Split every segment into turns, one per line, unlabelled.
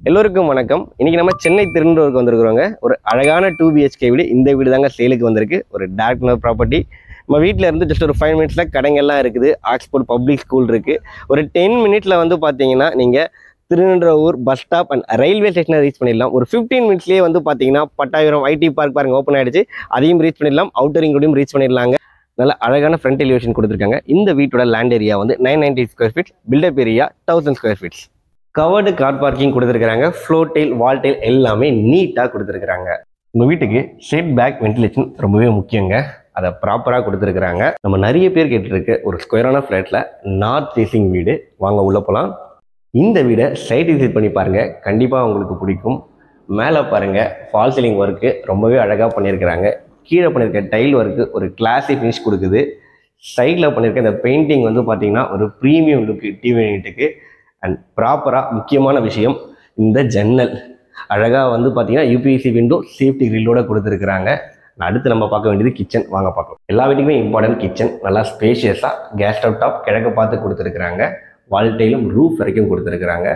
எல்லோருக்கும் வணக்கம். இன்னைக்கு நம்ம சென்னை திருநெல்வேலிக்கு வந்திருக்கிறோங்க. ஒரு அழகான 2 BHK வீடு. இந்த வீடு தாங்க சேலுக்கு வந்திருக்கு. ஒரு டார்க் கலர் ப்ராப்பர்ட்டி. நம்ம வீட்டில் இருந்து ஜஸ்ட் ஒரு 5 மினிட்ஸில் கடைங்கள்லாம் இருக்குது. ஆக்ஸ்போர்ட் பப்ளிக் ஸ்கூல் இருக்குது. ஒரு 10 மினிட்ஸில் வந்து பார்த்தீங்கன்னா நீங்கள் திருநெல்வேலூர் பஸ் ஸ்டாப் அண்ட் ரயில்வே ஸ்டேஷனை ரீச் பண்ணிடலாம். ஒரு 15 மினிட்ஸ்லேயே வந்து பார்த்தீங்கன்னா பட்டாயிரம் ஐடி பார்க் பாருங்க ஓப்பன் ஆகிடுச்சு. அதையும் ரீச் பண்ணிடலாம். அவுட்டரிங் கூடயும் ரீச் பண்ணிடலாங்க. நல்ல அழகான ஃப்ரண்ட் எலிவேஷன் கொடுத்துருக்காங்க. இந்த வீட்டோட லேண்ட் ஏரியா வந்து 990 square feet, built up area 1000 square feets. Covered car parking கொடுத்துருக்காங்க. ஃப்ளோர் டைல், வால் டைல் எல்லாமே நீட்டாக கொடுத்துருக்காங்க. உங்கள் வீட்டுக்கு ஷேட் பேக் வென்டிலேஷன் ரொம்பவே முக்கியங்க. அதை ப்ராப்பராக கொடுத்துருக்குறாங்க. நம்ம நிறைய பேர் கேட்டுருக்கு ஒரு ஸ்கொயரான ஃப்ளாட்டில் நார்த் ஃபேஸிங் வீடு வாங்க உள்ளே போகலாம். இந்த வீடை சைட் விசிட் பண்ணி பாருங்கள், கண்டிப்பாக உங்களுக்கு பிடிக்கும். மேலே பாருங்கள், ஃபால் சீலிங் ஒர்க்கு ரொம்பவே அழகாக பண்ணியிருக்கிறாங்க. கீழே பண்ணியிருக்க டைல் ஒர்க்கு ஒரு கிளாஸி ஃபினிஷ் கொடுக்குது. சைடில் பண்ணியிருக்க இந்த பெயிண்டிங் வந்து பார்த்தீங்கன்னா ஒரு ப்ரீமியம் லுக்கு டிவி யூனிட்டுக்கு. அண்ட் ப்ராப்பராக முக்கியமான விஷயம், இந்த ஜன்னல் அழகாக வந்து பார்த்தீங்கன்னா யூபிஎஸ்சி விண்டோ சேஃப்டி கிரில்லோட கொடுத்துருக்குறாங்க. அடுத்து நம்ம பார்க்க வேண்டியது கிச்சன். வாங்க பார்க்கலாம். எல்லா வீட்டுக்குமே இம்பார்ட்டன்ட் கிச்சன். நல்லா ஸ்பேஷியஸாக கேஸ் ஸ்டவ் டாப் கிழக்க பார்த்து கொடுத்துருக்குறாங்க. வால் டைலும் ரூஃப் வரைக்கும் கொடுத்துருக்குறாங்க.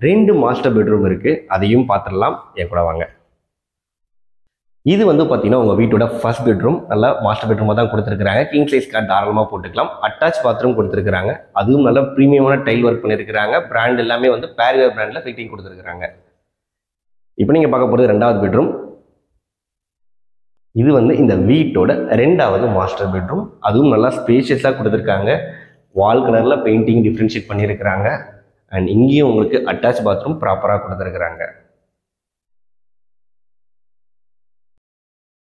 2 மாஸ்டர் பெட்ரூம் இருக்குது, அதையும் பார்த்துடலாம். என் கூட வாங்க. இது வந்து பார்த்தீங்கன்னா உங்கள் வீட்டோட ஃபர்ஸ்ட் பெட்ரூம். நல்லா மாஸ்டர் பெட்ரூமாக தான் கொடுத்துருக்காங்க. கிங் சைஸ் கார்ட் தாராளமாக போட்டுக்கலாம். அட்டாச் பாத்ரூம் கொடுத்துருக்காங்க. அதுவும் நல்ல ப்ரீமியமான டைல் ஒர்க் பண்ணியிருக்கிறாங்க. பிராண்ட் எல்லாமே வந்து பேரிவேர் பிராண்டில் ஃபிட்டிங் கொடுத்துருக்காங்க. இப்போ நீங்கள் பார்க்க போகிறது 2வது பெட்ரூம். இது வந்து இந்த வீட்டோட 2வது மாஸ்டர் பெட்ரூம். அதுவும் நல்லா ஸ்பேஷியஸாக கொடுத்துருக்காங்க. வால் கலரில் பெயிண்டிங் டிஃப்ரென்ஷியேட் பண்ணியிருக்கிறாங்க. அண்ட் இங்கேயும் உங்களுக்கு அட்டாச் பாத்ரூம் ப்ராப்பராக கொடுத்துருக்குறாங்க.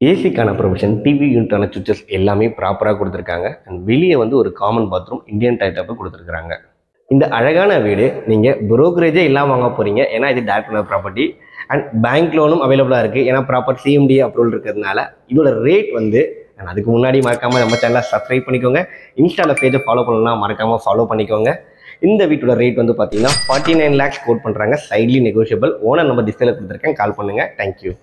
ஏசிக்கான ப்ரொவிஷன், டிவி யூனிட்டான சுவிச்சஸ் எல்லாமே ப்ராப்பராக கொடுத்துருக்காங்க. அண்ட் வெளியே வந்து ஒரு காமன் பாத்ரூம் இந்தியன் டைப் கொடுத்துருக்காங்க. இந்த அழகான வீடு நீங்கள் புரோக்கரேஜே இல்லாமல் வாங்க போகிறீங்க. ஏன்னா இது dark colour property. And bank லோனும் அவைலபிளாக இருக்குது. ஏன்னா ப்ராப்பர் CMD அப்ரூவல் இருக்கிறதுனால. இதோட ரேட் வந்து அதுக்கு முன்னாடி மறக்காமல் நம்ம சேனலை சப்ஸ்கிரைப் பண்ணிக்கோங்க. இன்ஸ்டாவில் பேஜை ஃபாலோ பண்ணலாம், மறக்காமல் ஃபாலோ பண்ணிக்கோங்க. இந்த வீட்டோட ரேட் வந்து பார்த்தீங்கன்னா 49 lakhs கோட் பண்ணுறாங்க. சைட்லி நெகோஷியபிள். ஓனர் நம்பர் டிஸ்பிளேல கொடுத்துருக்கேன், கால் பண்ணுங்கள். தேங்க்யூ.